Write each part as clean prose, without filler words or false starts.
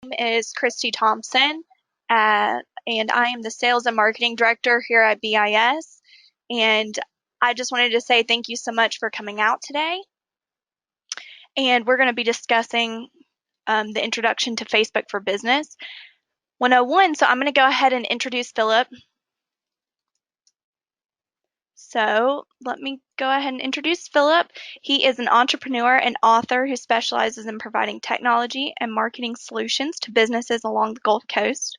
Is Christy Thompson, and I am the Sales and Marketing Director here at BIS. And I just wanted to say thank you so much for coming out today. And we're going to be discussing the introduction to Facebook for Business 101. So I'm going to go ahead and introduce Philip. So let me go ahead and introduce Philip. He is an entrepreneur and author who specializes in providing technology and marketing solutions to businesses along the Gulf Coast.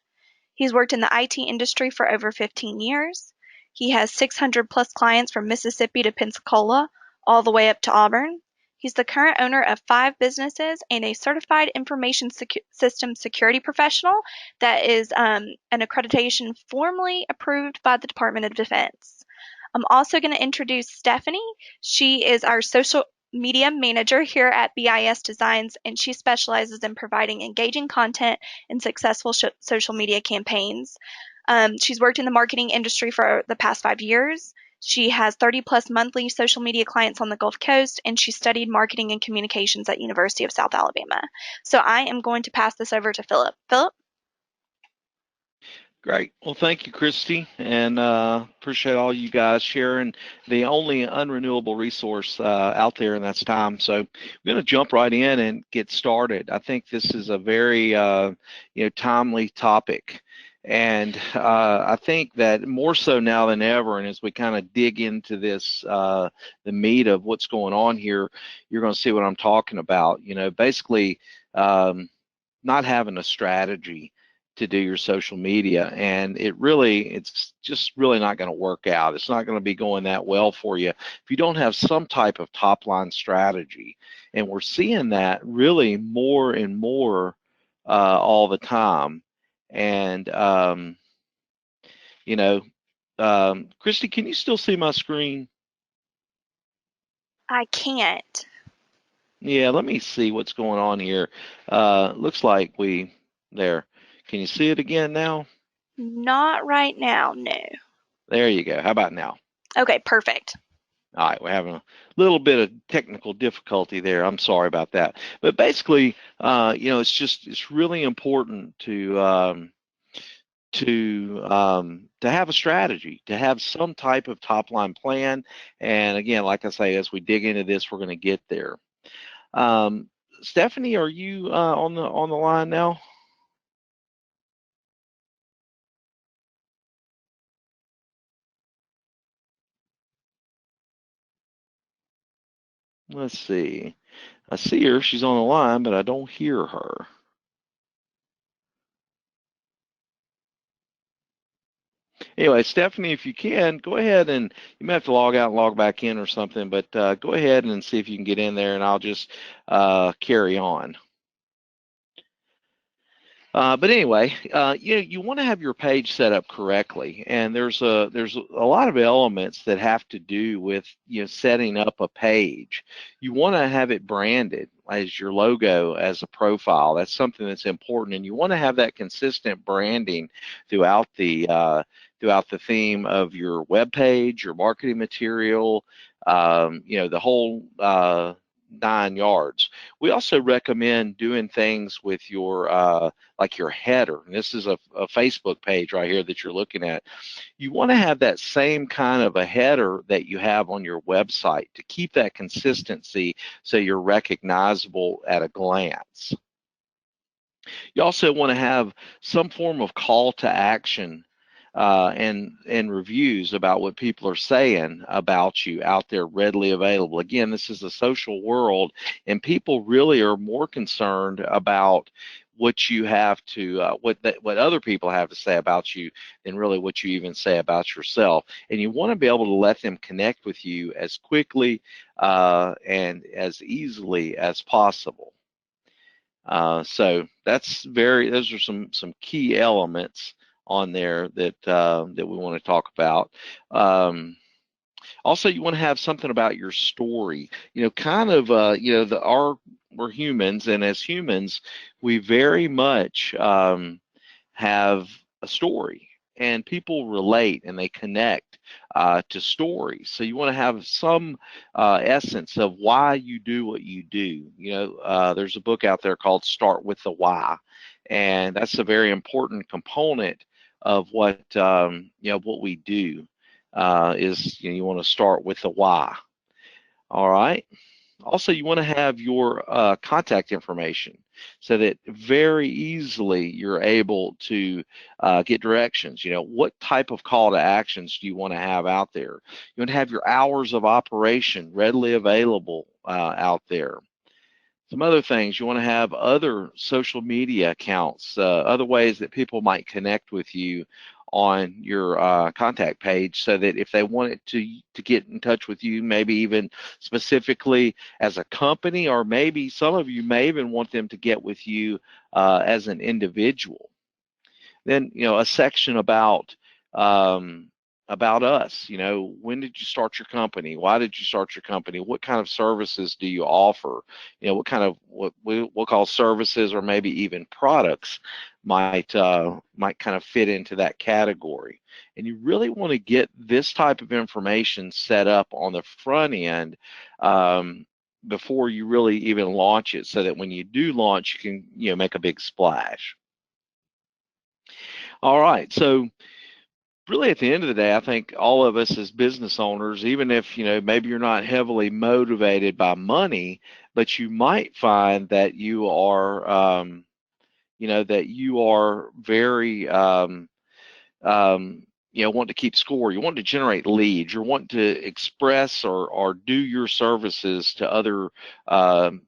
He's worked in the IT industry for over 15 years. He has 600 plus clients from Mississippi to Pensacola, all the way up to Auburn. He's the current owner of 5 businesses and a certified information system security professional that is an accreditation formally approved by the Department of Defense. I'm also going to introduce Stephanie. She is our social media manager here at BIS Designs, and she specializes in providing engaging content and successful social media campaigns. She's worked in the marketing industry for the past 5 years. She has 30 plus monthly social media clients on the Gulf Coast, and she studied marketing and communications at University of South Alabama. So I am going to pass this over to Philip. Philip? Great. Well, thank you, Christy, and appreciate all you guys sharing the only unrenewable resource out there, and that's time. So we're going to jump right in and get started. I think this is a very timely topic, and I think that more so now than ever, and as we kind of dig into this, the meat of what's going on here, you're going to see what I'm talking about. Basically, not having a strategy to do your social media, and it's just really not going to work out. It's not going to be going that well for you if you don't have some type of top line strategy. And we're seeing that really more and more all the time. And Christy, can you still see my screen? I can't. Yeah, let me see what's going on here. Looks like there. Can you see it again now? Not right now, no. There you go. How about now? Okay, perfect. All right, we're having a little bit of technical difficulty there. I'm sorry about that. But basically, it's really important to have a strategy, to have some type of top line plan. And again, like I say, as we dig into this, we're going to get there. Stephanie, are you on the line now? Let's see. I see her. She's on the line, but I don't hear her. Anyway, Stephanie, if you can, go ahead, and you may have to log out and log back in or something, but go ahead and see if you can get in there, and I'll just carry on. But anyway, you want to have your page set up correctly, and there's a lot of elements that have to do with setting up a page. You want to have it branded as your logo, as a profile. That's something that's important, and you want to have that consistent branding throughout the theme of your web page, your marketing material, the whole 9 yards. We also recommend doing things with your like your header. And this is a Facebook page right here that you're looking at. You want to have that same kind of a header that you have on your website to keep that consistency so you're recognizable at a glance. You also want to have some form of call to action and reviews about what people are saying about you out there readily available. Again, this is a social world, and people really are more concerned about what you have to what other people have to say about you than really what you even say about yourself. And you want to be able to let them connect with you as quickly and as easily as possible. So those are some key elements on there that we want to talk about. Also, you want to have something about your story. We're humans, and as humans, we very much have a story, and people relate and they connect to stories. So you want to have some essence of why you do what you do. There's a book out there called Start with the Why. and that's a very important component of what what we do. Is you want to start with the why. All right. Also, you want to have your contact information so that very easily you're able to get directions. What type of call to actions do you want to have out there? You want to have your hours of operation readily available out there. Some other things, you want to have other social media accounts, other ways that people might connect with you on your contact page, so that if they wanted to get in touch with you, maybe even specifically as a company, or maybe some of you may even want them to get with you as an individual. Then, a section about us. When did you start your company? Why did you start your company? What kind of services do you offer? What kind of what we'll call services, or maybe even products, might kind of fit into that category. And you really want to get this type of information set up on the front end before you really even launch it, so that when you do launch, you can make a big splash. All right, so really at the end of the day, I think all of us as business owners, even if maybe you're not heavily motivated by money, but you might find that you are very want to keep score. You want to generate leads. You want to express or do your services to other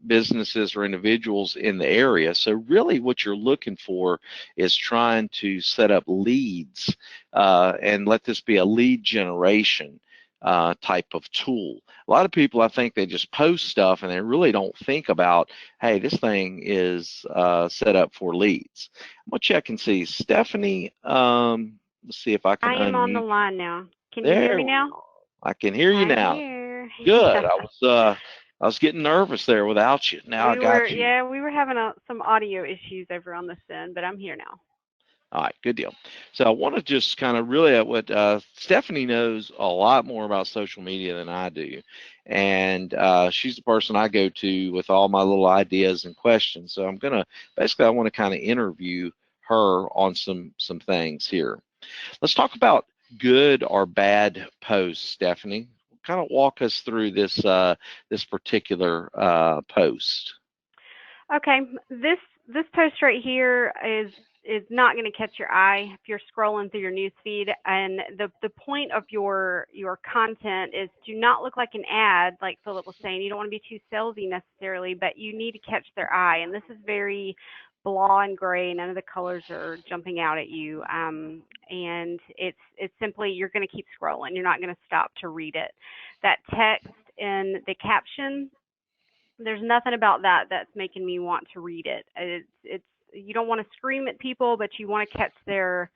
businesses or individuals in the area. So really what you're looking for is trying to set up leads and let this be a lead generation type of tool. A lot of people, I think, they just post stuff and they really don't think about, hey, this thing is set up for leads. I'm going to check and see. Stephanie, let's see if I can I am on the unmute you. line now. Can you hear There me we now? go. I can hear you I'm now. here. Good. Yeah. I was getting nervous there without you. Now I got you. We were having some audio issues over on this end, but I'm here now. All right, good deal. So I want to just kind of really at what Stephanie knows a lot more about social media than I do, and she's the person I go to with all my little ideas and questions. So I want to kind of interview her on some things here. Let's talk about good or bad posts, Stephanie. Kind of walk us through this particular post. Okay, this post right here is not going to catch your eye if you're scrolling through your news feed. And the point of your content is to not look like an ad, like Philip was saying. You don't want to be too salesy necessarily, but you need to catch their eye. And this is very blah and gray. None of the colors are jumping out at you. And it's simply you're going to keep scrolling. You're not going to stop to read it. That text in the caption, there's nothing about that that's making me want to read it. It's you don't want to scream at people, but you want to catch their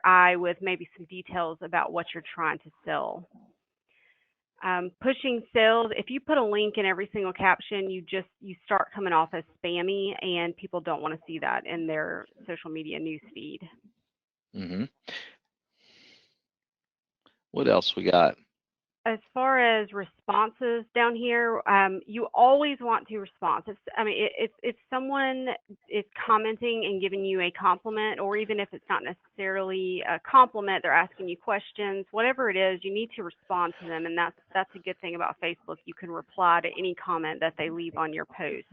eye with maybe some details about what you're trying to sell. Pushing sales. If you put a link in every single caption, you start coming off as spammy, and people don't want to see that in their social media news feed. Hmm. What else we got? As far as responses down here, you always want to respond. If someone is commenting and giving you a compliment, or even if it's not necessarily a compliment, they're asking you questions, whatever it is, you need to respond to them, and that's a good thing about Facebook. You can reply to any comment that they leave on your post.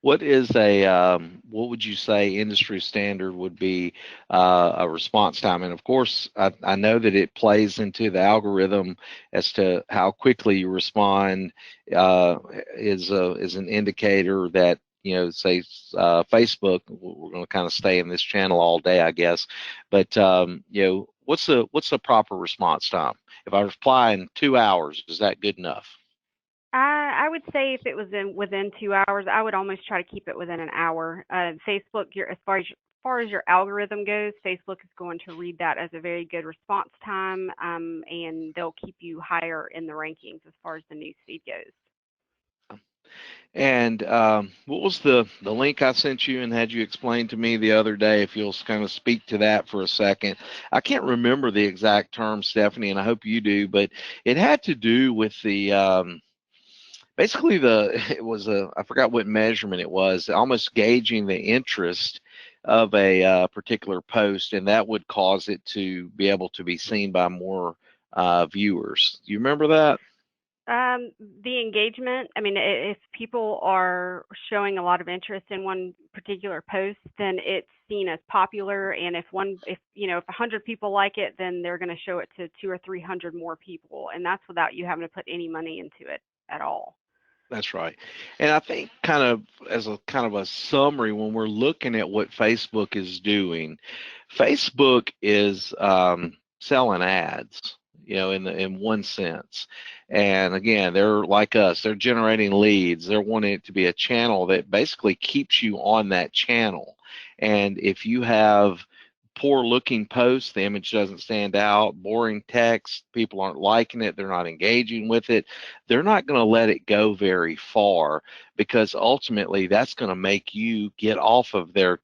What would you say industry standard would be a response time? And of course, I know that it plays into the algorithm as to how quickly you respond is an indicator that, say Facebook. We're going to kind of stay in this channel all day, I guess. But what's the proper response time? If I reply in 2 hours, is that good enough? I would say if it was within 2 hours, I would almost try to keep it within an hour. Facebook, as far as your algorithm goes, Facebook is going to read that as a very good response time, and they'll keep you higher in the rankings as far as the news feed goes. And what was the link I sent you and had you explain to me the other day? If you'll kind of speak to that for a second. I can't remember the exact term, Stephanie, and I hope you do, but it had to do with the basically it was I forgot what measurement it was, almost gauging the interest of a particular post, and that would cause it to be able to be seen by more viewers. Do you remember that? Um, the engagement, I mean, if people are showing a lot of interest in one particular post, then it's seen as popular. And if 100 people like it, then they're going to show it to 200 or 300 more people. And that's without you having to put any money into it at all. That's right. And I think kind of as a kind of a summary, when we're looking at what Facebook is doing, Facebook is selling ads, in one sense. And again, they're like us, they're generating leads. They're wanting it to be a channel that basically keeps you on that channel. And if you have poor looking posts, the image doesn't stand out, boring text, people aren't liking it, they're not engaging with it, they're not going to let it go very far, because ultimately that's going to make you get off of their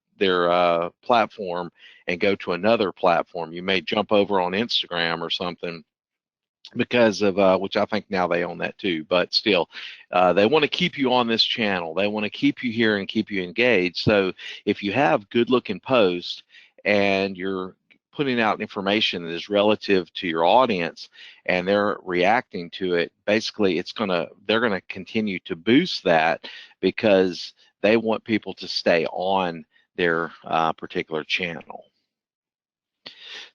platform and go to another platform. You may jump over on Instagram or something because of which I think now they own that too, but still, they want to keep you on this channel. They want to keep you here and keep you engaged. So if you have good looking posts and you're putting out information that is relative to your audience and they're reacting to it, basically they're gonna continue to boost that, because they want people to stay on their particular channel.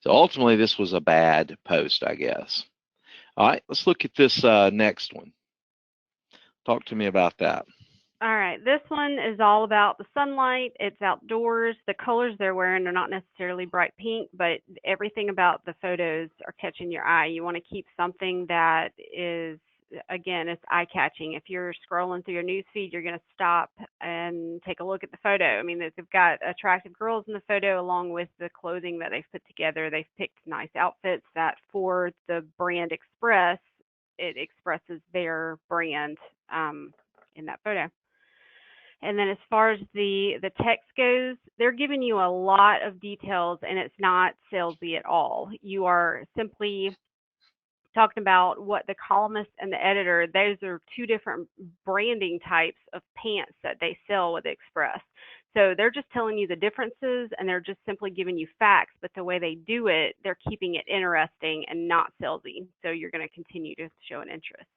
So ultimately this was a bad post, I guess. All right, let's look at this next one. Talk to me about that. All right, this one is all about the sunlight. It's outdoors. The colors they're wearing are not necessarily bright pink, but everything about the photos are catching your eye. You want to keep something that is, again, it's eye-catching. If you're scrolling through your news feed, you're going to stop and take a look at the photo. I mean, they've got attractive girls in the photo along with the clothing that they've put together. They've picked nice outfits that, for the brand Express, it expresses their brand in that photo. And then as far as the text goes, they're giving you a lot of details, and it's not salesy at all. You are simply talking about what the columnist and the editor, those are two different branding types of pants that they sell with Express. So they're just telling you the differences, and they're just simply giving you facts, but the way they do it, they're keeping it interesting and not salesy. So you're going to continue to show an interest.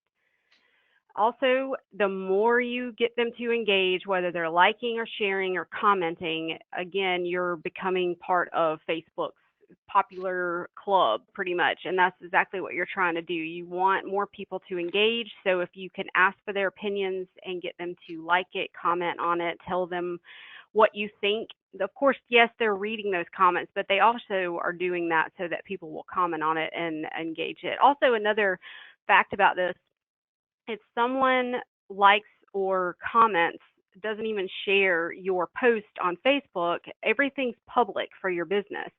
Also, the more you get them to engage, whether they're liking or sharing or commenting, again, you're becoming part of Facebook's popular club pretty much. And that's exactly what you're trying to do. You want more people to engage. So if you can ask for their opinions and get them to like it, comment on it, tell them what you think. Of course, yes, they're reading those comments, but they also are doing that so that people will comment on it and engage it. Also, another fact about this, if someone likes or comments, doesn't even share your post on Facebook, everything's public for your business.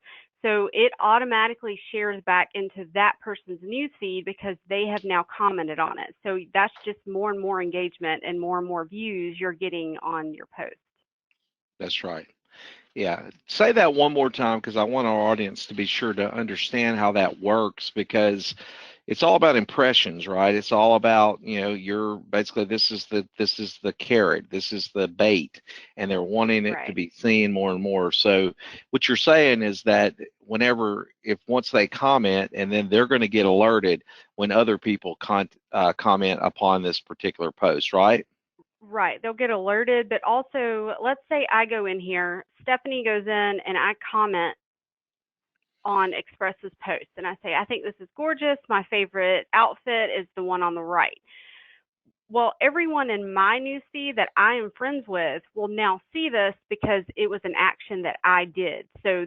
So it automatically shares back into that person's newsfeed because they have now commented on it. So that's just more and more engagement and more views you're getting on your post. That's right. Yeah, say that one more time, because I want our audience to be sure to understand how that works, because it's all about impressions, right? It's all about, you're basically, this is the carrot, this is the bait, and they're wanting it to Right. be seen more and more. So what you're saying is that once they comment, and then they're going to get alerted when other people comment upon this particular post, right? Right. They'll get alerted, but also, let's say I go in here, Stephanie goes in and I comment on Express's post and I say, I think this is gorgeous. My favorite outfit is the one on the right. Well, everyone in my newsfeed that I am friends with will now see this because it was an action that I did. So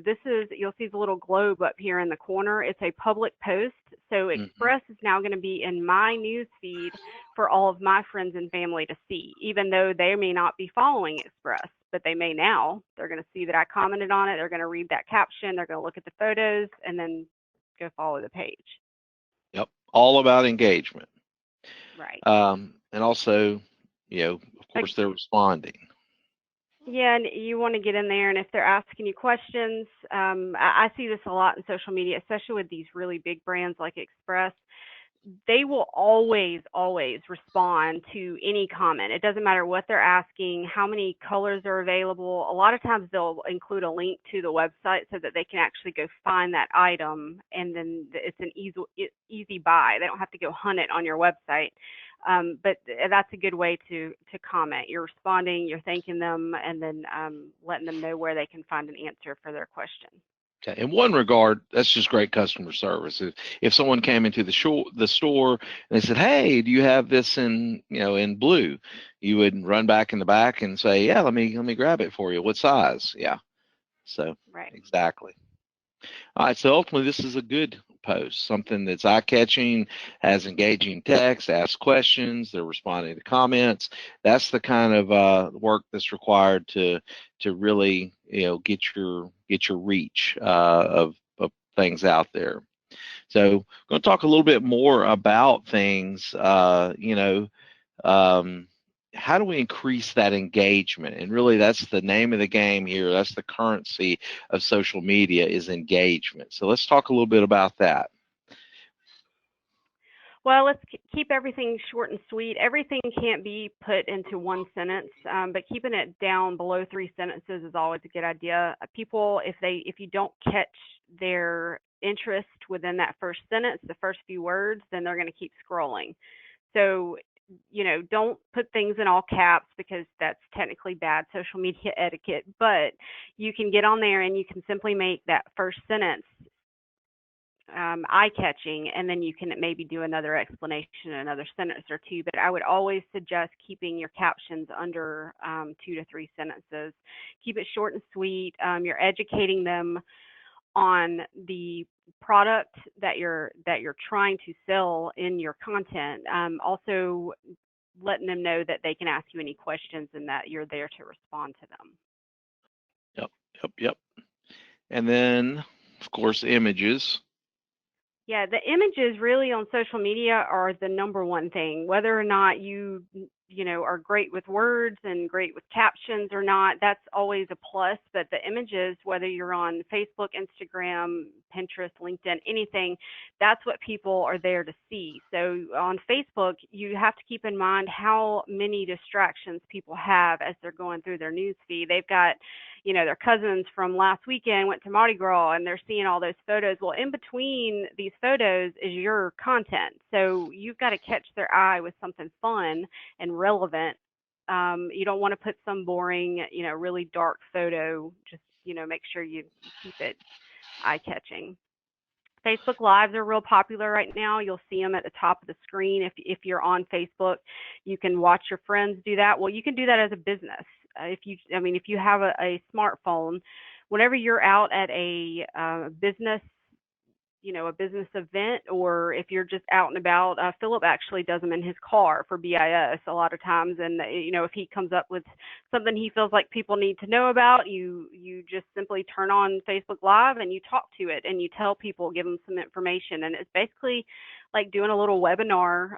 you'll see the little globe up here in the corner. It's a public post. So Hmm. Express is now going to be in my newsfeed for all of my friends and family to see, even though they may not be following Express, but they may now. They're going to see that I commented on it. They're going to read that caption. They're going to look at the photos and then go follow the page. Yep, all about engagement. Right. And also, of course, they're responding. Yeah, and you want to get in there, and if they're asking you questions, I see this a lot in social media, especially with these really big brands like Express. they will always, always respond to any comment. It doesn't matter what they're asking, how many colors are available. A lot of times they'll include a link to the website so that they can actually go find that item, and then it's an easy buy. They don't have to go hunt it on your website. But that's a good way to comment. You're responding, you're thanking them, and then letting them know where they can find an answer for their question. Okay. In one regard, that's just great customer service. If someone came into the store and they said, "Hey, do you have this in blue?" You would run back in the back and say, "Yeah, let me grab it for you. What size?" Yeah. So Right. exactly. All right. So ultimately, this is a good post, something that's eye-catching, has engaging text, asks questions, they're responding to comments. That's the kind of work that's required to really get your reach of things out there. So I'm going to talk a little bit more about things. Um, how do we increase that engagement? And really, that's the name of the game here. That's the currency of social media, is engagement. So let's talk a little bit about that. Well, let's keep everything short and sweet. Everything can't be put into one sentence, but keeping it down below 3 sentences is always a good idea. People, if you don't catch their interest within that first sentence, the first few words, then they're going to keep scrolling. So, don't put things in all caps because that's technically bad social media etiquette. But you can get on there and you can simply make that first sentence eye-catching, and then you can maybe do another explanation, another sentence or two. But I would always suggest keeping your captions under 2 to 3 sentences. Keep it short and sweet. You're educating them on the product that you're trying to sell in your content. Also, letting them know that they can ask you any questions and that you're there to respond to them. Yep, yep. And then, of course, images. Yeah, the images really on social media are the number one thing. Whether or not are great with words and great with captions or not, that's always a plus. But the images, whether you're on Facebook, Instagram, Pinterest, LinkedIn, anything, that's what people are there to see. So on Facebook, you have to keep in mind how many distractions people have as they're going through their news feed. They've got their cousins from last weekend went to Mardi Gras and they're seeing all those photos. Well, in between these photos is your content. So you've got to catch their eye with something fun and relevant. You don't want to put some boring, really dark photo. Just, make sure you keep it eye catching. Facebook Lives are real popular right now. You'll see them at the top of the screen. If you're on Facebook, you can watch your friends do that. Well, you can do that as a business. If you have a smartphone, whenever you're out at a business, a business event, or if you're just out and about, Philip actually does them in his car for BIS a lot of times. And if he comes up with something he feels like people need to know about, you just simply turn on Facebook Live and you talk to it and you tell people, give them some information, and it's basically like doing a little webinar.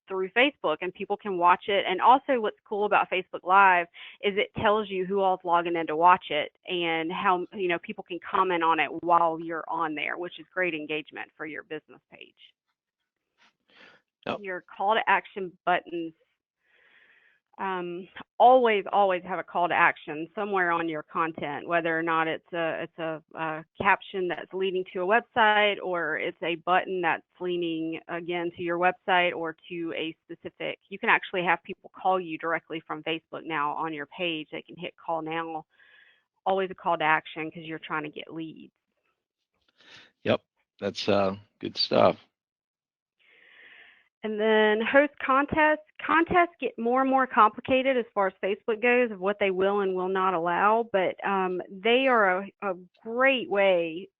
Through Facebook, and people can watch it. And also, what's cool about Facebook Live is it tells you who all's logging in to watch it and how people can comment on it while you're on there, which is great engagement for your business page. Yep. Your call to action buttons, always have a call to action somewhere on your content, whether or not it's a caption that's leading to a website, or it's a button that's leaning again to your website or to a specific. You can actually have people call you directly from Facebook now on your page. They can hit call now. Always a call to action because you're trying to get leads. Yep, that's good stuff. And then host contests. Contests get more and more complicated as far as Facebook goes of what they will and will not allow, but they are a great way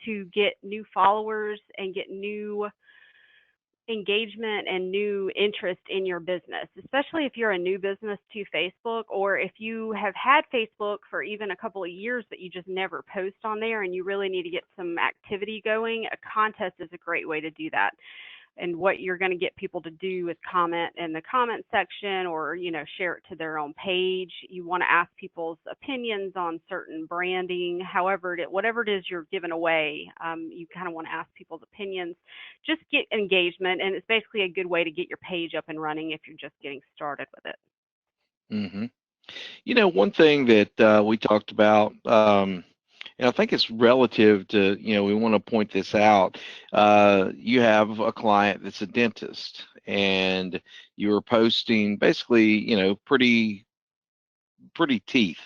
to get new followers and get new engagement and new interest in your business, especially if you're a new business to Facebook, or if you have had Facebook for even a couple of years but you just never post on there and you really need to get some activity going. A contest is a great way to do that. And what you're going to get people to do is comment in the comment section, or share it to their own page. You want to ask people's opinions on certain branding, however whatever it is you're giving away. You kind of want to ask people's opinions, just get engagement, and it's basically a good way to get your page up and running if you're just getting started with it. Mm-hmm. One thing that we talked about, and I think it's relative to, we want to point this out. You have a client that's a dentist, and you were posting basically, pretty teeth,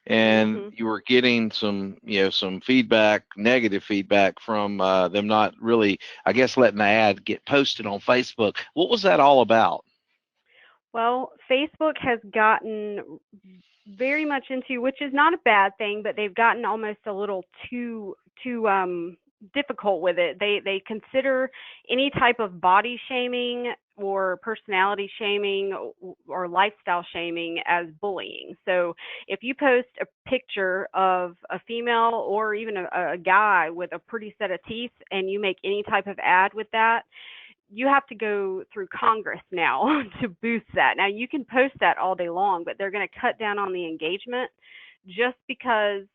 and Mhm. you were getting some feedback, negative feedback from them not really, I guess, letting the ad get posted on Facebook. What was that all about? Well, Facebook has gotten very much into, which is not a bad thing, but they've gotten almost a little too difficult with it. They consider any type of body shaming or personality shaming or lifestyle shaming as bullying. So if you post a picture of a female or even a guy with a pretty set of teeth and you make any type of ad with that, you have to go through Congress now to boost that. Now you can post that all day long, but they're going to cut down on the engagement just because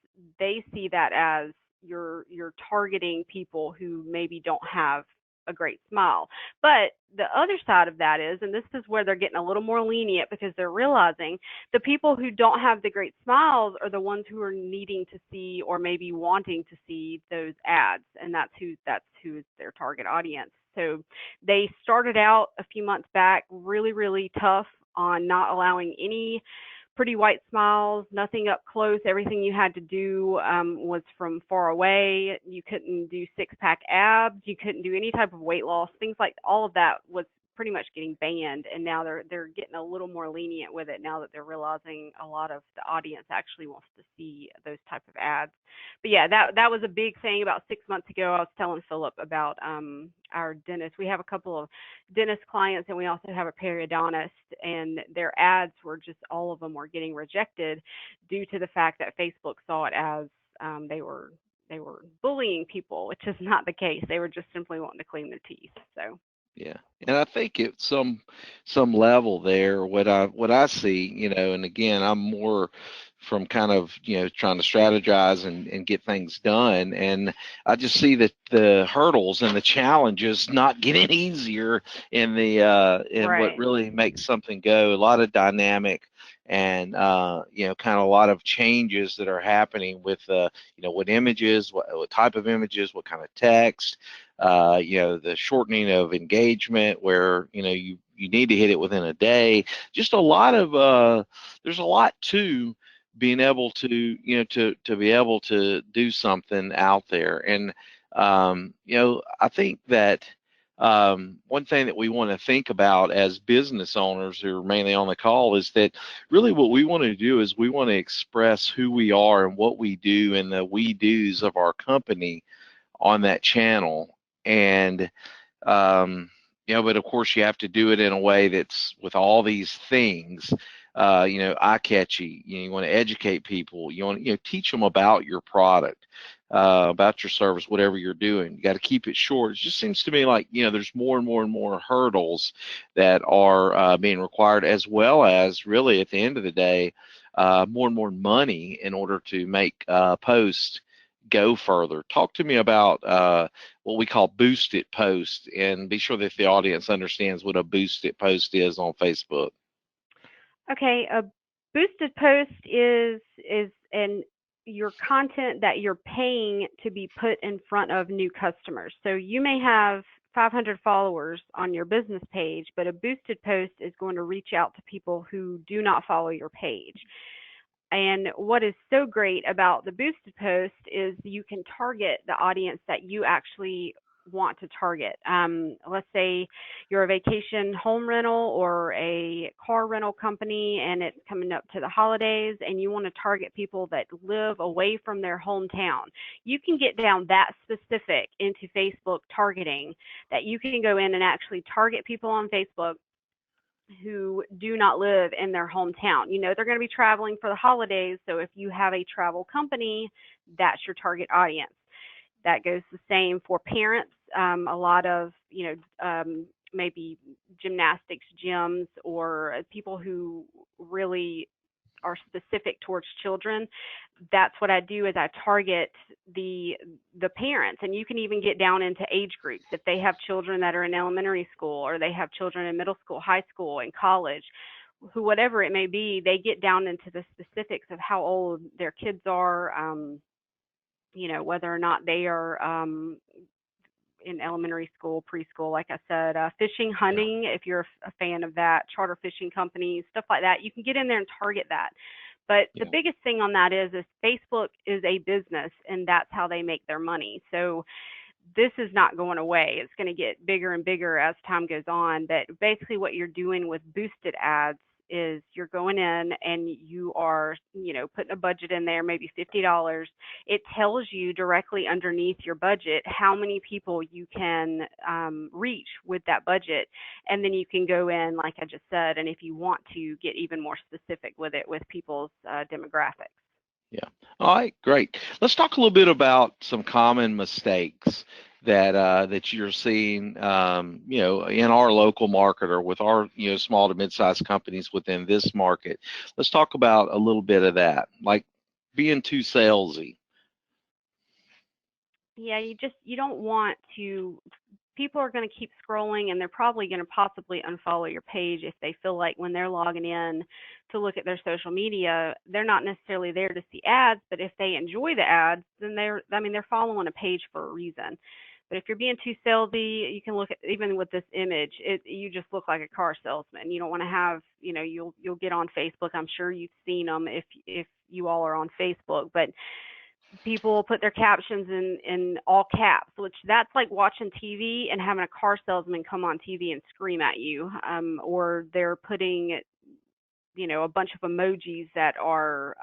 they see that as you're targeting people who maybe don't have a great smile. But the other side of that is, and this is where they're getting a little more lenient, because they're realizing the people who don't have the great smiles are the ones who are needing to see or maybe wanting to see those ads, and that's who's their target audience. So they started out a few months back really, really tough on not allowing any pretty white smiles, nothing up close. Everything you had to do was from far away. You couldn't do six-pack abs. You couldn't do any type of weight loss. Things like all of that was pretty much getting banned, and now they're getting a little more lenient with it now that they're realizing a lot of the audience actually wants to see those type of ads. But yeah, that was a big thing about 6 months ago. I was telling Philip about our dentist. We have a couple of dentist clients, and we also have a periodontist, and their ads were just, all of them were getting rejected due to the fact that Facebook saw it as they were bullying people, which is not the case. They were just simply wanting to clean their teeth. So Yeah, and I think at some level there, what I see, and again, I'm more from kind of trying to strategize and get things done, and I just see that the hurdles and the challenges not getting easier in what right. really makes something go. A lot of dynamic and kind of a lot of changes that are happening with what images, what type of images, what kind of text, the shortening of engagement where, you need to hit it within a day. Just a lot of, there's a lot to being able to, to be able to do something out there. And, I think that one thing that we want to think about as business owners who are mainly on the call is that really what we want to do is we want to express who we are and what we do and the we do's of our company on that channel. And but of course you have to do it in a way that's with all these things, eye catchy. You want to educate people. You want to teach them about your product, about your service, whatever you're doing. You got to keep it short. It just seems to me like there's more and more and more hurdles that are being required, as well as really at the end of the day, more and more money in order to make posts go further. Talk to me about what we call boosted post, and be sure that the audience understands what a boosted post is on Facebook. Okay, a boosted post is an your content that you're paying to be put in front of new customers. So you may have 500 followers on your business page, but a boosted post is going to reach out to people who do not follow your page. And what is so great about the boosted post is you can target the audience that you actually want to target. Let's say you're a vacation home rental or a car rental company, and it's coming up to the holidays, and you want to target people that live away from their hometown. You can get down that specific into Facebook targeting, that you can go in and actually target people on Facebook who do not live in their hometown. They're going to be traveling for the holidays, so if you have a travel company, that's your target audience. That goes the same for parents a lot of, maybe gymnastics gyms or people who really are specific towards children. That's what I do, is I target the parents, and you can even get down into age groups. If they have children that are in elementary school, or they have children in middle school, high school, and college, whatever it may be, they get down into the specifics of how old their kids are, whether or not they are in elementary school, preschool, like I said, fishing, Yeah. hunting, if you're a fan of that, charter fishing companies, stuff like that. You can get in there and target that. But the Yeah. biggest thing on that is Facebook is a business, and that's how they make their money. So this is not going away. It's going to get bigger and bigger as time goes on. But basically, what you're doing with boosted ads is you're going in and you are, putting a budget in there, maybe $50. It tells you directly underneath your budget how many people you can reach with that budget. And then you can go in, like I just said, and if you want to get even more specific with it, with people's demographics. Yeah. All right, great. Let's talk a little bit about some common mistakes that you're seeing, in our local market or with our, small to mid-sized companies within this market. Let's talk about a little bit of that, like being too salesy. Yeah, you don't want to. People are going to keep scrolling, and they're probably going to possibly unfollow your page if they feel like when they're logging in to look at their social media, they're not necessarily there to see ads, but if they enjoy the ads, then they're following a page for a reason. But if you're being too salesy, you can look at, even with this image, you just look like a car salesman. You don't want to have, you'll get on Facebook. I'm sure you've seen them if you all are on Facebook, but people put their captions in all caps, which that's like watching TV and having a car salesman come on TV and scream at you, or they're putting, a bunch of emojis that are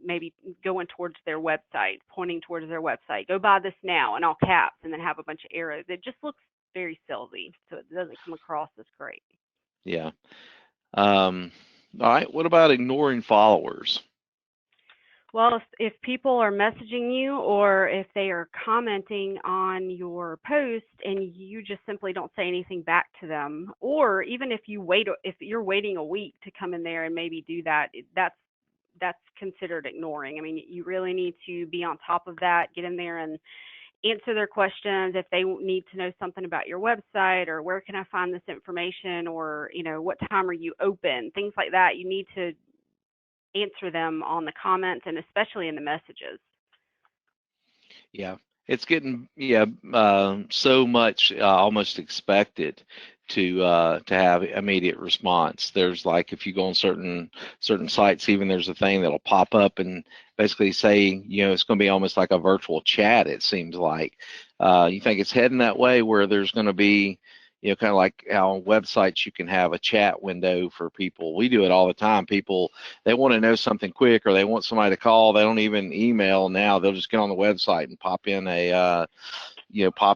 maybe going towards their website, pointing towards their website. Go buy this now in all caps, and then have a bunch of arrows. It just looks very salesy, so it doesn't come across as great. Yeah. All right. What about ignoring followers? Well, if people are messaging you, or if they are commenting on your post and you just simply don't say anything back to them, or even if you're waiting a week to come in there and maybe do that, that's considered ignoring. I mean, you really need to be on top of that, get in there and answer their questions. If they need to know something about your website, or where can I find this information, or, what time are you open, things like that, you need to answer them on the comments and especially in the messages. Yeah, it's getting so much almost expected to have immediate response. There's like if you go on certain sites, even there's a thing that'll pop up and basically say, it's going to be almost like a virtual chat. It seems like you think it's heading that way where there's going to be kind of like how on websites you can have a chat window for people. We do it all the time. People, they want to know something quick or they want somebody to call. They don't even email now. They'll just get on the website and pop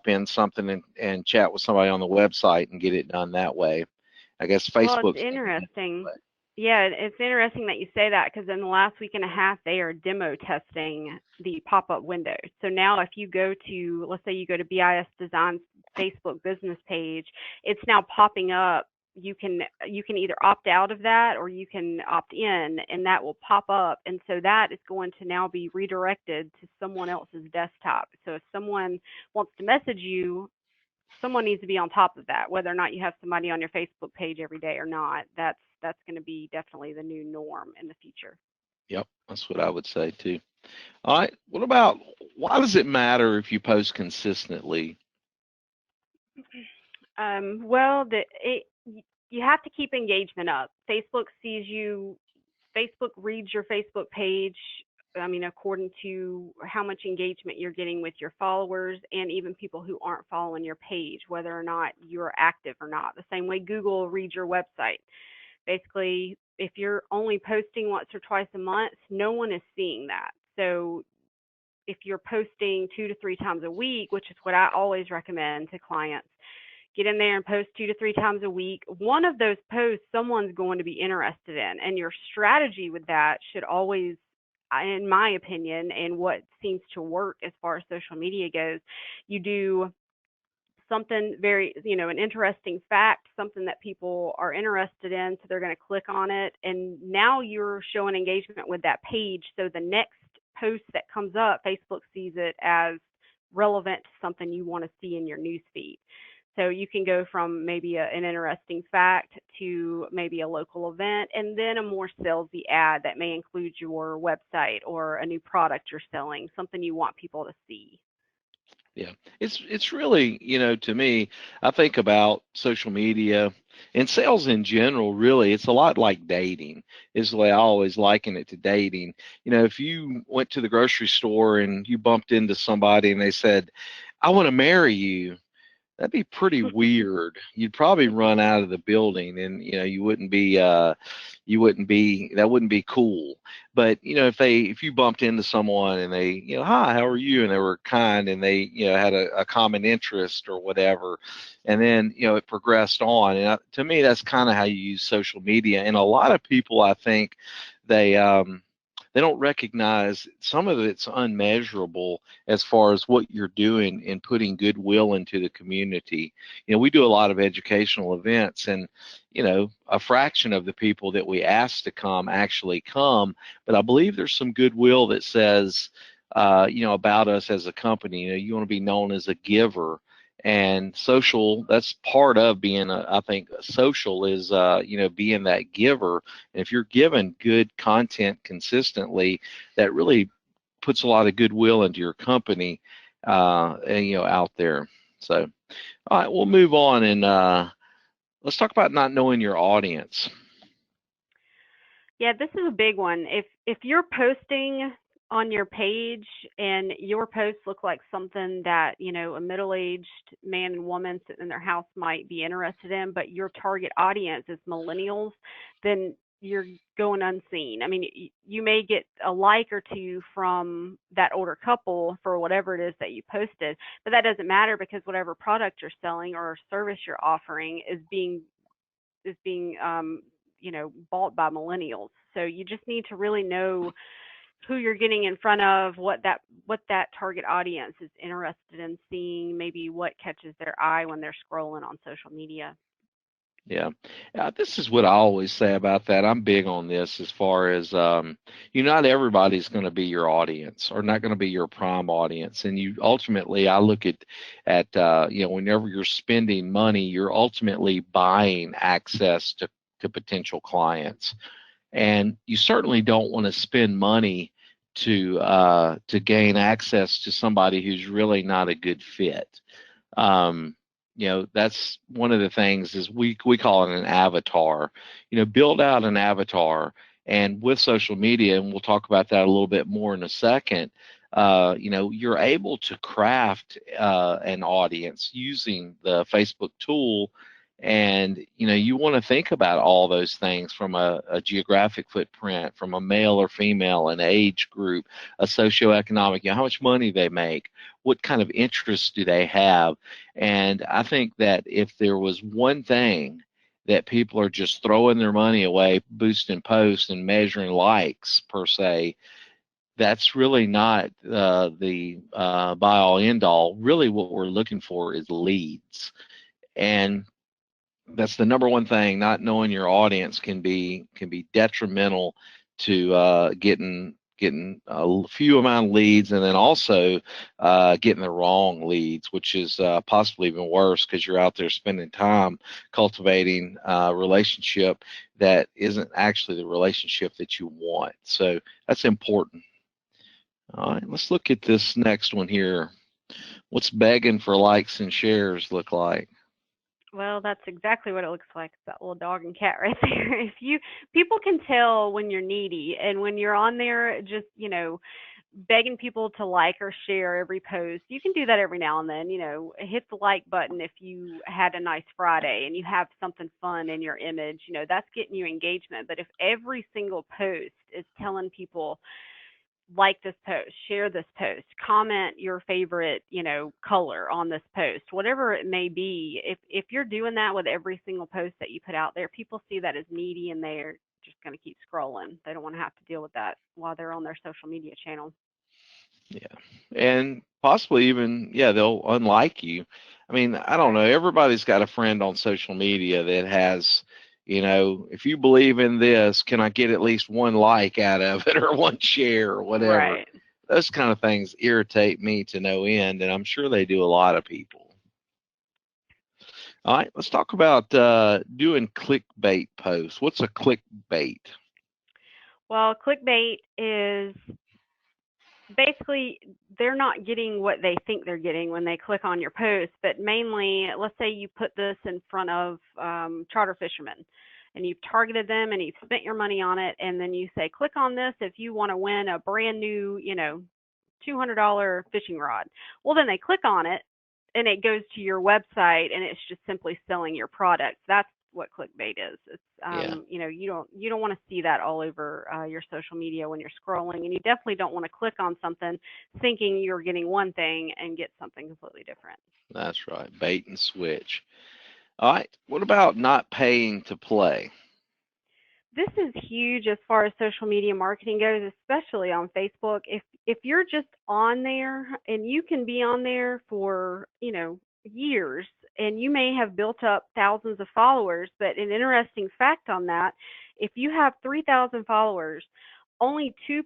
in something and chat with somebody on the website and get it done that way. I guess Well, it's Facebook's thinking that interesting. way. Yeah, it's interesting that you say that, because in the last week and a half, they are demo testing the pop-up window. So now if you go to, let's say you go to BIS Designs Facebook business page, it's now popping up. You can either opt out of that, or you can opt in, and that will pop up. And so that is going to now be redirected to someone else's desktop. So if someone wants to message you, someone needs to be on top of that, whether or not you have somebody on your Facebook page every day or not. That's going to be definitely the new norm in the future. Yep, that's what I would say too. All right. What about why does it matter if you post consistently? Well, you have to keep engagement up. Facebook sees you. Facebook reads your Facebook page. I mean, according to how much engagement you're getting with your followers, and even people who aren't following your page, whether or not you're active or not. The same way Google reads your website. Basically, if you're only posting once or twice a month, no one is seeing that. So if you're posting 2 to 3 times a week, which is what I always recommend to clients, get in there and post 2 to 3 times a week. One of those posts someone's going to be interested in, and your strategy with that should always, in my opinion, and what seems to work as far as social media goes, you do something very, an interesting fact, something that people are interested in, so they're going to click on it. And now you're showing engagement with that page. So the next post that comes up, Facebook sees it as relevant to something you want to see in your news feed. So you can go from maybe an interesting fact to maybe a local event, and then a more salesy ad that may include your website or a new product you're selling, something you want people to see. Yeah, it's really, to me, I think about social media and sales in general, really, it's a lot like dating, is the way I always liken it to dating. If you went to the grocery store and you bumped into somebody and they said, I want to marry you, that'd be pretty weird. You'd probably run out of the building, and that wouldn't be cool. But if you bumped into someone and they, hi, how are you, and they were kind and they, had a common interest or whatever, and then it progressed on. And to me, that's kind of how you use social media. And a lot of people, I think, they they don't recognize some of it's unmeasurable as far as what you're doing in putting goodwill into the community. We do a lot of educational events, and a fraction of the people that we ask to come actually come, but I believe there's some goodwill that says about us as a company. You want to be known as a giver, and social, that's part of being I think social is being that giver. And if you're given good content consistently, that really puts a lot of goodwill into your company, and out there. So all right, we'll move on, and let's talk about not knowing your audience. Yeah, this is a big one. If you're posting on your page and your posts look like something that, a middle-aged man and woman sitting in their house might be interested in, but your target audience is millennials, then you're going unseen. I mean, you may get a like or two from that older couple for whatever it is that you posted, but that doesn't matter because whatever product you're selling or service you're offering is being bought by millennials. So you just need to really know who you're getting in front of, what that target audience is interested in seeing, maybe what catches their eye when they're scrolling on social media. Yeah, this is what I always say about that. I'm big on this as far as not everybody's going to be your audience or not going to be your prime audience, and you ultimately, I look at whenever you're spending money, you're ultimately buying access to potential clients, and you certainly don't want to spend money to gain access to somebody who's really not a good fit. Um, that's one of the things is we call it an avatar. Build out an avatar, and with social media, and we'll talk about that a little bit more in a second. You're able to craft an audience using the Facebook tool, and you want to think about all those things from a geographic footprint, from a male or female, an age group, a socioeconomic, how much money they make, what kind of interests do they have. And I think that if there was one thing that people are just throwing their money away, boosting posts and measuring likes per se, that's really not the by all end all. Really, what we're looking for is leads, and that's the number one thing. Not knowing your audience can be detrimental to getting a few amount of leads, and then also getting the wrong leads, which is possibly even worse because you're out there spending time cultivating a relationship that isn't actually the relationship that you want. So that's important. All right, let's look at this next one here. What's begging for likes and shares look like? Well, that's exactly what it looks like. It's that little dog and cat right there. If you People can tell when you're needy, and when you're on there just, begging people to like or share every post. You can do that every now and then, hit the like button if you had a nice Friday and you have something fun in your image, that's getting you engagement. But if every single post is telling people, like this post, share this post, comment your favorite, color on this post, whatever it may be. If you're doing that with every single post that you put out there, people see that as needy and they're just going to keep scrolling. They don't want to have to deal with that while they're on their social media channel. Yeah, and possibly even, yeah, they'll unlike you. I mean, I don't know. Everybody's got a friend on social media that has, if you believe in this, can I get at least one like out of it or one share or whatever? Right. Those kind of things irritate me to no end, and I'm sure they do a lot of people. All right, let's talk about doing clickbait posts. What's a clickbait? Well, clickbait is basically they're not getting what they think they're getting when they click on your post, but mainly, let's say you put this in front of charter fishermen and you've targeted them and you've spent your money on it, and then you say, click on this if you want to win a brand new, $200 fishing rod. Well, then they click on it and it goes to your website and it's just simply selling your product. That's what clickbait is. It's Yeah, you don't want to see that all over your social media when you're scrolling, and you definitely don't want to click on something thinking you're getting one thing and get something completely different. that's right. Bait and switch. All right, what about not paying to play? This is huge as far as social media marketing goes, especially on Facebook. If you're just on there, and you can be on there for, years, and you may have built up thousands of followers, but an interesting fact on that, if you have 3,000 followers, only 2%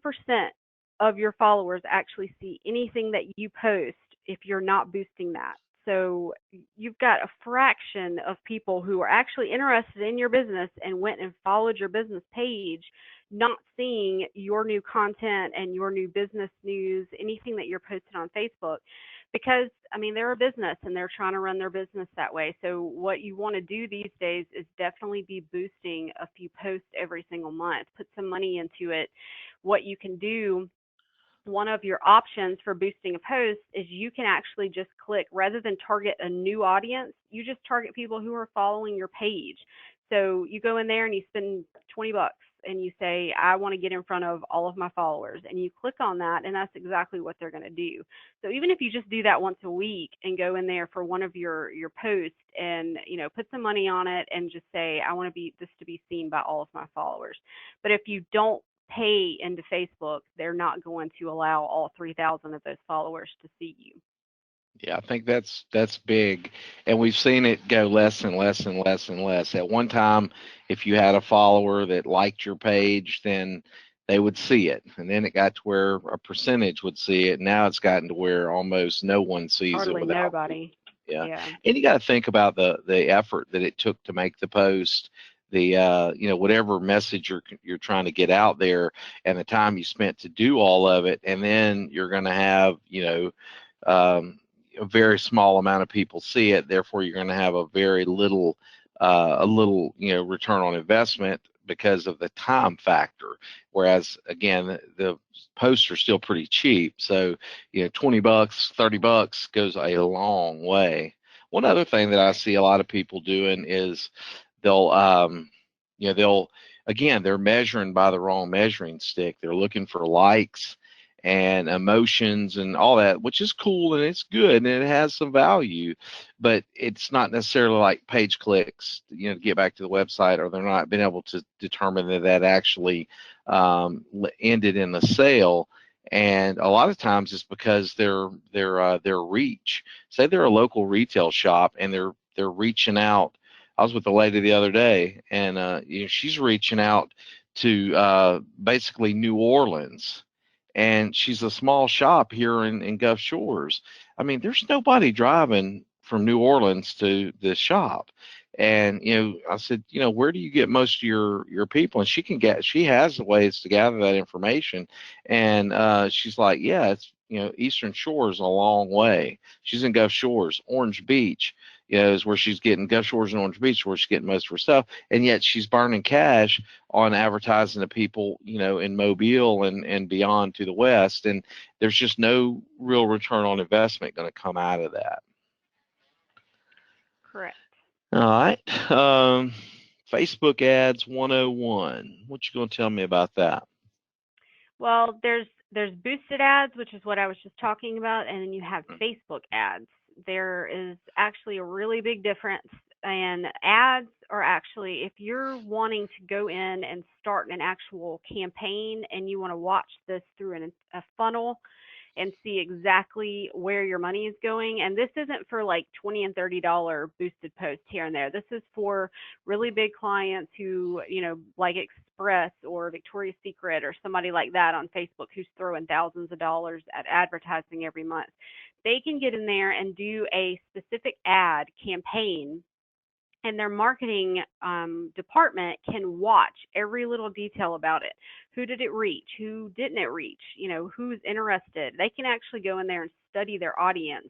of your followers actually see anything that you post if you're not boosting that. So you've got a fraction of people who are actually interested in your business and went and followed your business page, not seeing your new content and your new business news, anything that you're posting on Facebook. Because, I mean, they're a business and they're trying to run their business that way. So, what you want to do these days is definitely be boosting a few posts every single month, put some money into it. What you can do, one of your options for boosting a post, is you can actually just click, rather than target a new audience, you just target people who are following your page. So you go in there and you spend 20 bucks and you say, I want to get in front of all of my followers, and you click on that, and that's exactly what they're going to do. So even if you just do that once a week and go in there for one of your posts and, put some money on it and just say, I want to be this to be seen by all of my followers. But if you don't pay into Facebook, they're not going to allow all 3,000 of those followers to see you. Yeah, I think that's big, and we've seen it go less and less and less and less. At one time, if you had a follower that liked your page, then they would see it, and then it got to where a percentage would see it. Now it's gotten to where almost no one sees it Hardly without. nobody. Yeah, Yeah. and you got to think about the effort that it took to make the post, the whatever message you're trying to get out there, and the time you spent to do all of it, and then you're going to have um, a very small amount of people see it. Therefore, you're going to have a little return on investment because of the time factor. Whereas again, the posts are still pretty cheap. So, 20 bucks, 30 bucks goes a long way. One other thing that I Right. see a lot of people doing is they'll, they'll, again, they're measuring by the wrong measuring stick. They're looking for likes and emotions and all that, which is cool and it's good and it has some value, but it's not necessarily like page clicks, to get back to the website, or they're not been able to determine that actually ended in the sale. And a lot of times it's because their reach. Say they're a local retail shop and they're reaching out. I was with a lady the other day, and she's reaching out to basically New Orleans, and she's a small shop here in Gulf Shores. I mean, there's nobody driving from New Orleans to this shop. And I said, where do you get most of your people? And she has ways to gather that information. And she's like, yeah, it's Eastern Shore is a long way. She's in Gulf Shores, Orange Beach, is where she's getting, Gulf Shores and Orange Beach, where she's getting most of her stuff. And yet she's burning cash on advertising to people, in Mobile and beyond to the west. And there's just no real return on investment going to come out of that. Correct. All right. Facebook ads 101. What you going to tell me about that? Well, there's boosted ads, which is what I was just talking about, and then you have Facebook ads. There is actually a really big difference. And ads are actually, if you're wanting to go in and start an actual campaign and you want to watch this through a funnel, and see exactly where your money is going. And this isn't for like $20 and $30 boosted posts here and there. This is for really big clients who, like Express or Victoria's Secret or somebody like that on Facebook who's throwing thousands of dollars at advertising every month. They can get in there and do a specific ad campaign, and their marketing department can watch every little detail about it. Who did it reach? Who didn't it reach? Who's interested? They can actually go in there and study their audience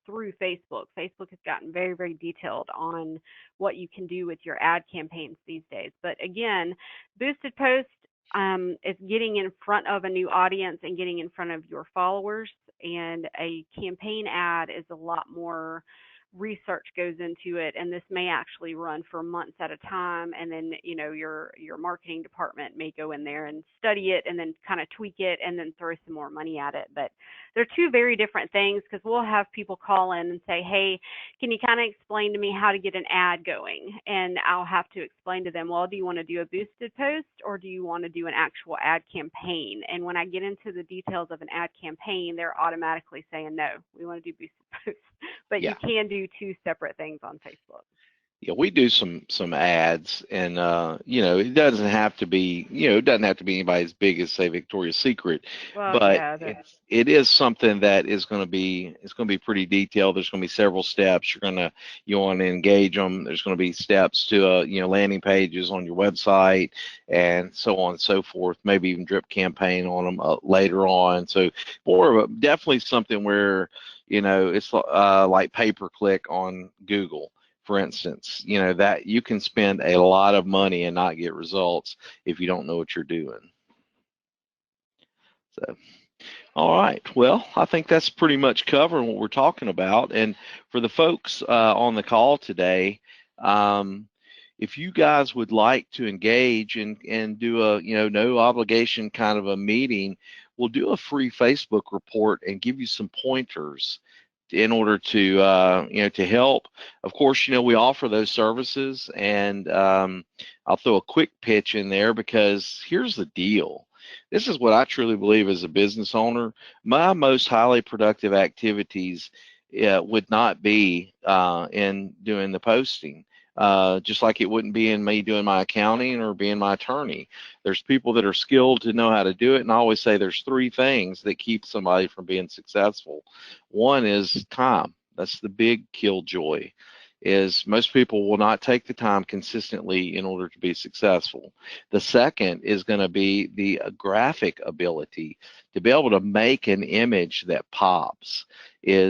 through Facebook. Facebook has gotten very, very detailed on what you can do with your ad campaigns these days. But again, boosted post is getting in front of a new audience and getting in front of your followers. And a campaign ad is a lot more research goes into it, and this may actually run for months at a time, and then your marketing department may go in there and study it and then kind of tweak it and then throw some more money at it. But they're two very different things, because we'll have people call in and say, hey, can you kind of explain to me how to get an ad going? And I'll have to explain to them, well, do you want to do a boosted post or do you want to do an actual ad campaign? And when I get into the details of an ad campaign, they're automatically saying, no, we want to do boosted posts. But you Yeah. can do two separate things on Facebook. Yeah, we do some ads, and it doesn't have to be, it doesn't have to be anybody as big as, say, Victoria's Secret, Well, but yeah, it is something that is going to be, it's going to be pretty detailed. There's going to be several steps. You want to engage them. There's going to be steps to landing pages on your website and so on and so forth. Maybe even drip campaign on them later on. So definitely something where it's like pay-per-click on Google, for instance, that you can spend a lot of money and not get results if you don't know what you're doing. So, all right. Well, I think that's pretty much covering what we're talking about. And for the folks on the call today, if you guys would like to engage and do a no obligation kind of a meeting, we'll do a free Facebook report and give you some pointers in order to to help. Of course, we offer those services, and I'll throw a quick pitch in there, because here's the deal. This is what I truly believe as a business owner. My most highly productive activities would not be in doing the posting. Just like it wouldn't be in me doing my accounting or being my attorney. There's people that are skilled to know how to do it, and I always say there's three things that keep somebody from being successful. One is time. That's the big killjoy. Is most people will not take the time consistently in order to be successful. The second is going to be the graphic ability to be able to make an image that pops. I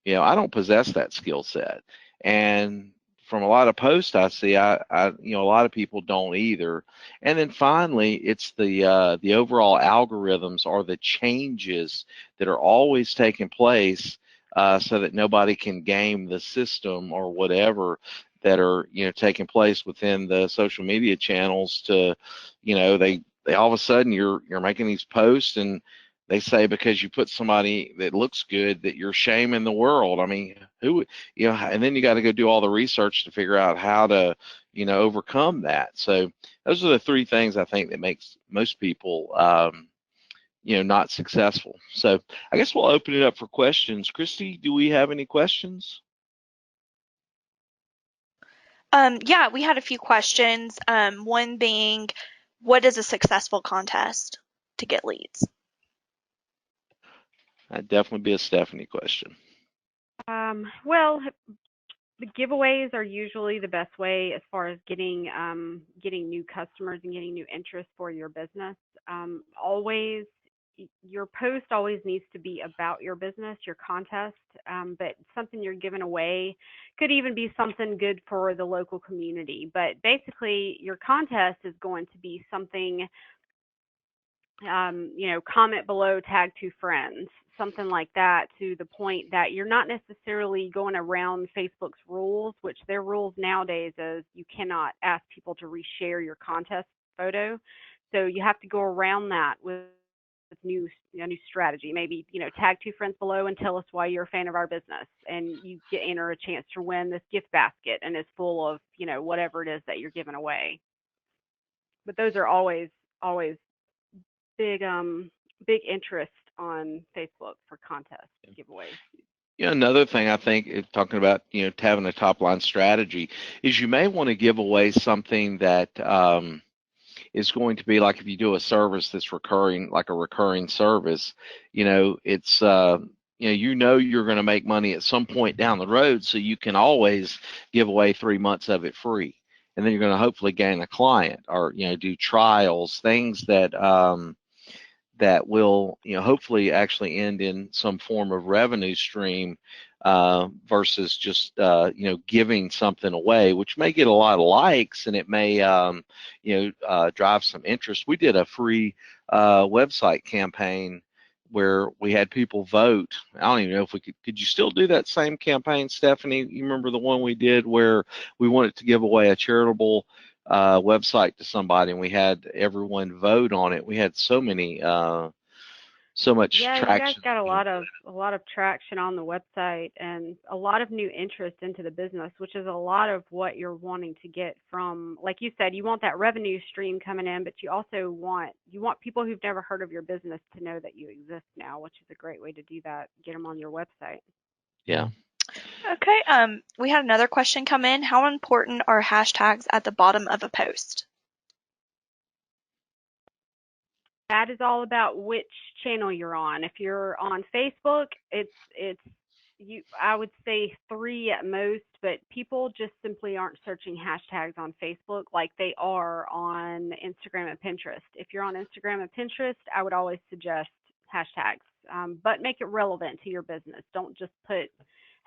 don't possess that skill set, and from a lot of posts I see, a lot of people don't either. And then finally, it's the overall algorithms, or the changes that are always taking place, so that nobody can game the system or whatever that are taking place within the social media channels. To they all of a sudden you're making these posts, and they say because you put somebody that looks good that you're shaming the world. I mean, who, and then you got to go do all the research to figure out how to, overcome that. So those are the three things I think that makes most people, not successful. So I guess we'll open it up for questions. Christy, do we have any questions? Yeah, we had a few questions. One being, what is a successful contest to get leads? That'd definitely be a Stephanie question. Well, the giveaways are usually the best way as far as getting new customers and getting new interest for your business. Always, your post always needs to be about your business, your contest, but something you're giving away could even be something good for the local community. But basically, your contest is going to be something, comment below, tag two friends, something like that, to the point that you're not necessarily going around Facebook's rules, which their rules nowadays is you cannot ask people to reshare your contest photo. So you have to go around that with a new strategy. Maybe, tag two friends below and tell us why you're a fan of our business, and you enter a chance to win this gift basket, and it's full of, whatever it is that you're giving away. But those are always big big interest on Facebook for contest giveaways. Yeah, another thing I think, talking about having a top line strategy, is you may want to give away something that is going to be like, if you do a service that's recurring, like a recurring service, it's you're going to make money at some point down the road, so you can always give away 3 months of it free, and then you're going to hopefully gain a client, or do trials, things that will, hopefully actually end in some form of revenue stream, versus just, giving something away, which may get a lot of likes, and it may, drive some interest. We did a free website campaign where we had people vote. I don't even know if we could you still do that same campaign, Stephanie? You remember the one we did where we wanted to give away a charitable website to somebody, and we had everyone vote on it. We had so much Yeah, you guys traction. got a lot of traction on the website and a lot of new interest into the business, which is a lot of what you're wanting to get from, like you said, you want that revenue stream coming in, but you also want people who've never heard of your business to know that you exist now, which is a great way to do that. Get them on your website. Yeah. Okay, we had another question come in. How important are hashtags at the bottom of a post? That is all about which channel you're on. If you're on Facebook, it's you I would say 3 at most, but people just simply aren't searching hashtags on Facebook like they are on Instagram and Pinterest. If you're on Instagram and Pinterest, I would always suggest hashtags, but make it relevant to your business. Don't just put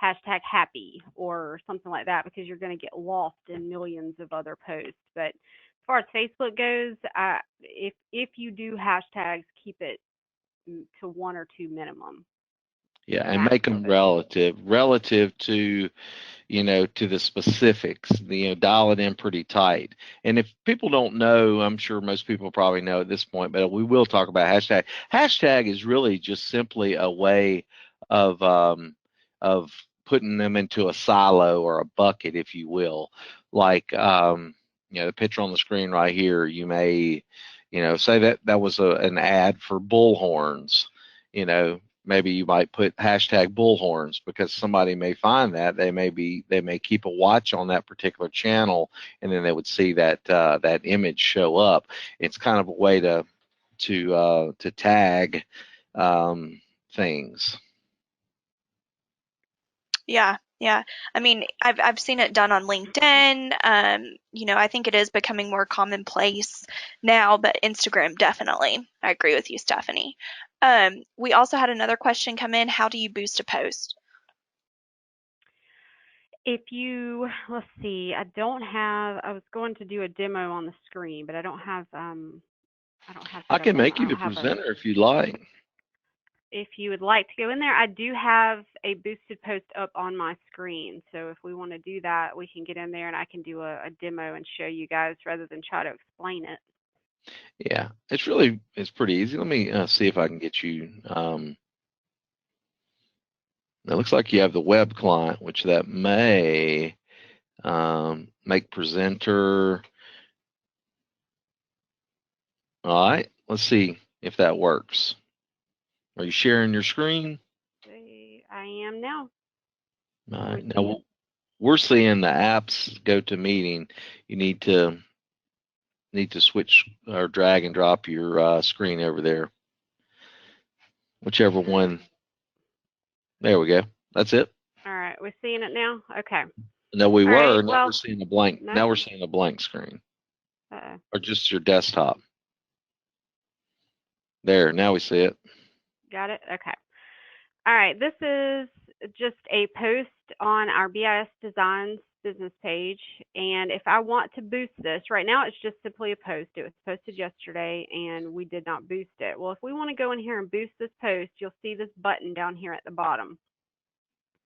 hashtag happy or something like that, because you're going to get lost in millions of other posts. But as far as Facebook goes, if you do hashtags, keep it to 1 or 2 minimum, Yeah, and max make them of it. relative to, to the specifics, dial it in pretty tight. And if people don't know, I'm sure most people probably know at this point, but we will talk about hashtag. Hashtag is really just simply a way of, of putting them into a silo or a bucket, if you will. Like, the picture on the screen right here, you may, say that was an ad for bullhorns, maybe you might put hashtag bullhorns, because somebody may find that they may keep a watch on that particular channel, and then they would see that image show up. It's kind of a way to tag things. Yeah, yeah. I mean, I've seen it done on LinkedIn. I think it is becoming more commonplace now, but Instagram definitely. I agree with you, Stephanie. We also had another question come in. How do you boost a post? Let's see, I was going to do a demo on the screen, but I don't have I that up can on, make I you the don't have a, presenter if you'd like. if you would like to go in there, I do have a boosted post up on my screen. So if we want to do that, we can get in there and I can do a demo and show you guys rather than try to explain it. Yeah, it's pretty easy. Let me see if I can get you. It looks like you have the web client, which that may make presenter. All right, let's see if that works. Are you sharing your screen? I am now. All Are we right, seeing? now we're seeing the apps go to meeting. You need to switch or drag and drop your screen over there, whichever All one. right. There we go. That's it. All right. We're seeing it now. Okay. No, we All right. were. Now we're Well, seeing a blank. no. Now we're seeing a blank screen, Uh, or just your desktop. There. Now we see it. got it. Okay. All right, this is just a post on our BIS Designs business page. And if I want to boost this, right now it's just simply a post. It was posted yesterday and we did not boost it. Well, if we want to go in here and boost this post, you'll see this button down here at the bottom.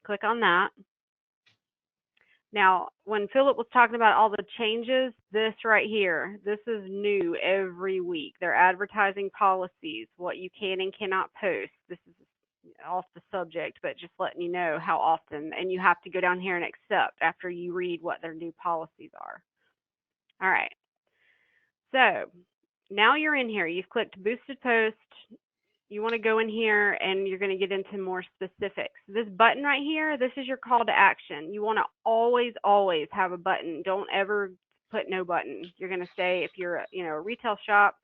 Click on that. Now, when Philip was talking about all the changes, this right here, this is new every week. They're advertising policies, what you can and cannot post. This is off the subject, but just letting you know how often, and you have to go down here and accept after you read what their new policies are. All right. So now you're in here. You've clicked boosted post. you want to go in here and you're going to get into more specifics. This button right here, this is your call to action. You want to always, always have a button. Don't ever put no button. You're going to say if you're, a retail shop,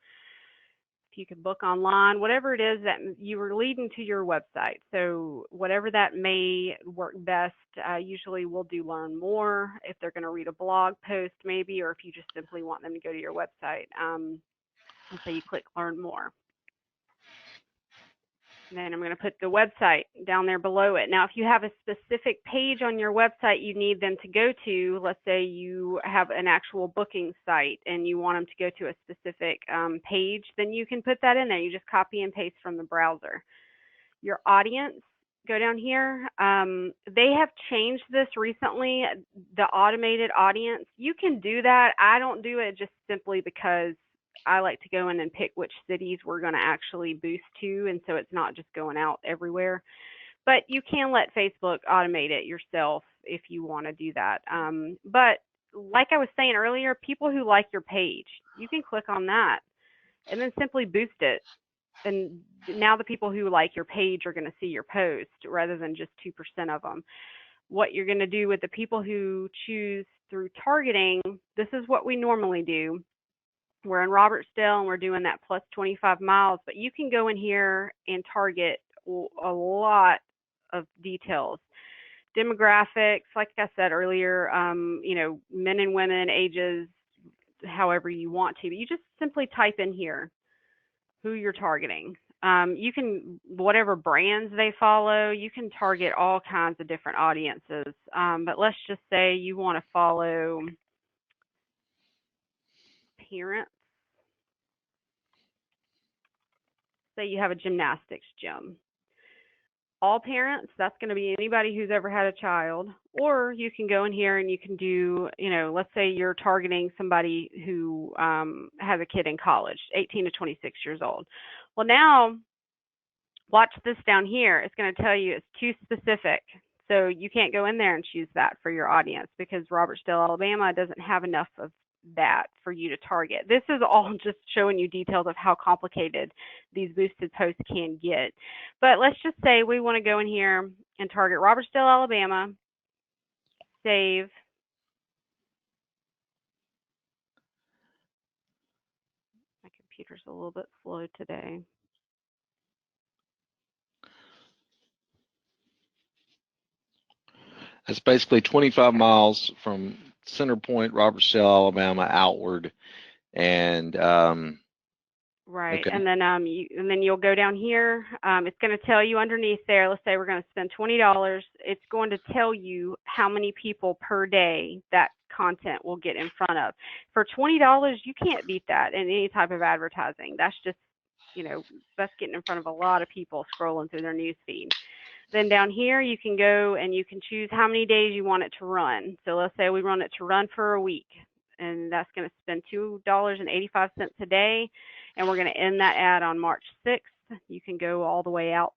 if you can book online, whatever it is that you are leading to your website. So whatever that may work best, usually we'll do learn more if they're going to read a blog post maybe, or if you just simply want them to go to your website. Let's say you click learn more. And then I'm going to put the website down there below it. Now, if you have a specific page on your website you need them to go to, let's say you have an actual booking site and you want them to go to a specific page, then you can put that in there. You just copy and paste from the browser. Your audience, go down here. They have changed this recently, the automated audience. You can do that. I don't do it just simply because I like to go in and pick which cities we're going to actually boost to, and so it's not just going out everywhere. But you can let Facebook automate it yourself if you want to do that. But like I was saying earlier, people who like your page, you can click on that and then simply boost it. And now the people who like your page are going to see your post rather than just 2% of them. What you're going to do with the people who choose through targeting, this is what we normally do. We're in Robertsdale and we're doing that plus 25 miles, but you can go in here and target a lot of details. Demographics, like I said earlier, men and women, ages, however you want to, but you just simply type in here who you're targeting. You can, whatever brands they follow, you can target all kinds of different audiences. But let's just say you want to follow parents. Say you have a gymnastics gym. All parents, that's going to be anybody who's ever had a child. Or you can go in here and you can do, let's say you're targeting somebody who has a kid in college, 18 to 26 years old. Well, now, watch this down here. It's going to tell you it's too specific. So you can't go in there and choose that for your audience because Robertsdale, Alabama doesn't have enough of that for you to target. This is all just showing you details of how complicated these boosted posts can get. But let's just say we want to go in here and target Robertsdale, Alabama, save. My computer's a little bit slow today. That's basically 25 miles from Center Point, Robertsdale, Alabama, outward, and right. okay. And then you'll go down here. It's going to tell you underneath there. Let's say we're going to spend $20. It's going to tell you how many people per day that content will get in front of. For $20, you can't beat that in any type of advertising. That's just, that's getting in front of a lot of people scrolling through their news feed. Then down here, you can go and you can choose how many days you want it to run. So let's say we want it to run for a week, and that's going to spend $2.85 a day, and we're going to end that ad on March 6th. You can go all the way out,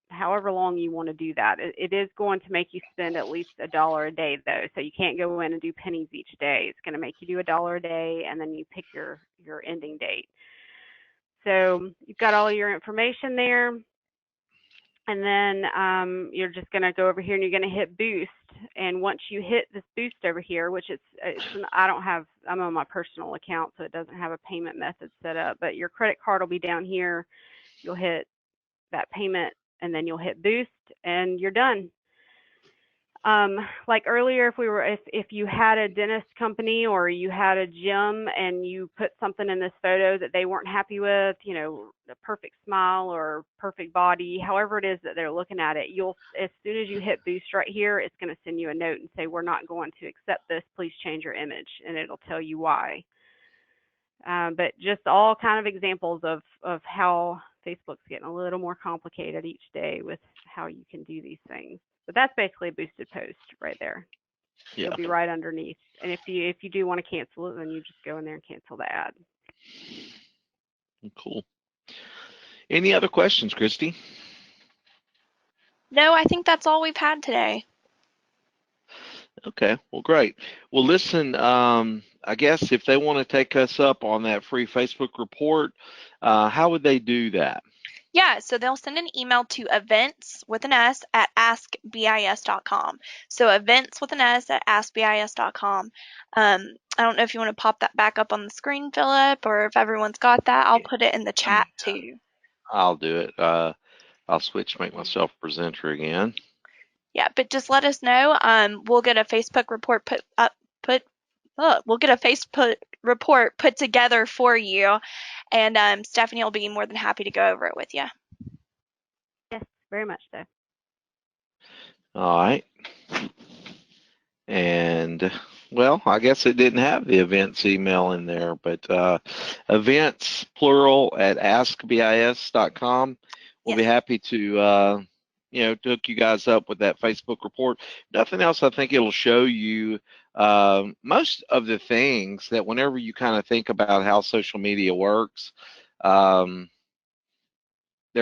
however long you want to do that. It is going to make you spend at least $1 a day, though, so you can't go in and do pennies each day. It's going to make you do $1 a day, and then you pick your ending date. So you've got all your information there. And then you're just going to go over here and you're going to hit boost. And once you hit this boost over here, which I'm on my personal account, so it doesn't have a payment method set up, but your credit card will be down here. You'll hit that payment and then you'll hit boost and you're done. Like earlier, if you had a dentist company or you had a gym and you put something in this photo that they weren't happy with, the perfect smile or perfect body, however it is that they're looking at it, as soon as you hit boost right here, it's going to send you a note and say, we're not going to accept this, please change your image, and it'll tell you why. But just all kind of examples of how Facebook's getting a little more complicated each day with how you can do these things. But that's basically a boosted post right there. Yeah. It'll be right underneath. And if you do want to cancel it, then you just go in there and cancel the ad. Cool. Any other questions, Christy? No, I think that's all we've had today. Okay, well, great. Well, listen, I guess if they want to take us up on that free Facebook report, how would they do that? Yeah, so they'll send an email to events with an S at askbis.com. So events with an S at askbis.com. I don't know if you want to pop that back up on the screen, Philip, or if everyone's got that. I'll put it in the chat too. I'll do it. I'll switch, make myself presenter again. Yeah, but just let us know. We'll get a Facebook report we'll get a Facebook report put together for you, and Stephanie will be more than happy to go over it with you. Yes, very much so. All right. And well, I guess it didn't have the events email in there, but events plural at askbis.com. We'll be happy to to hook you guys up with that Facebook report. Nothing else. I think it'll show you most of the things that whenever you kind of think about how social media works, they're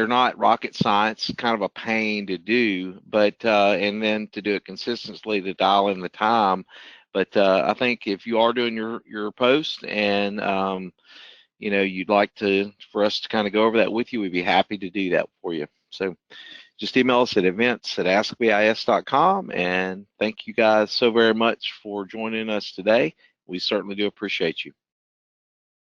not rocket science, kind of a pain to do, but and then to do it consistently, to dial in the time. But I think if you are doing your post and you'd like for us to kind of go over that with you, we'd be happy to do that for you. So just email us at events@askbis.com, and thank you guys so very much for joining us today. We certainly do appreciate you.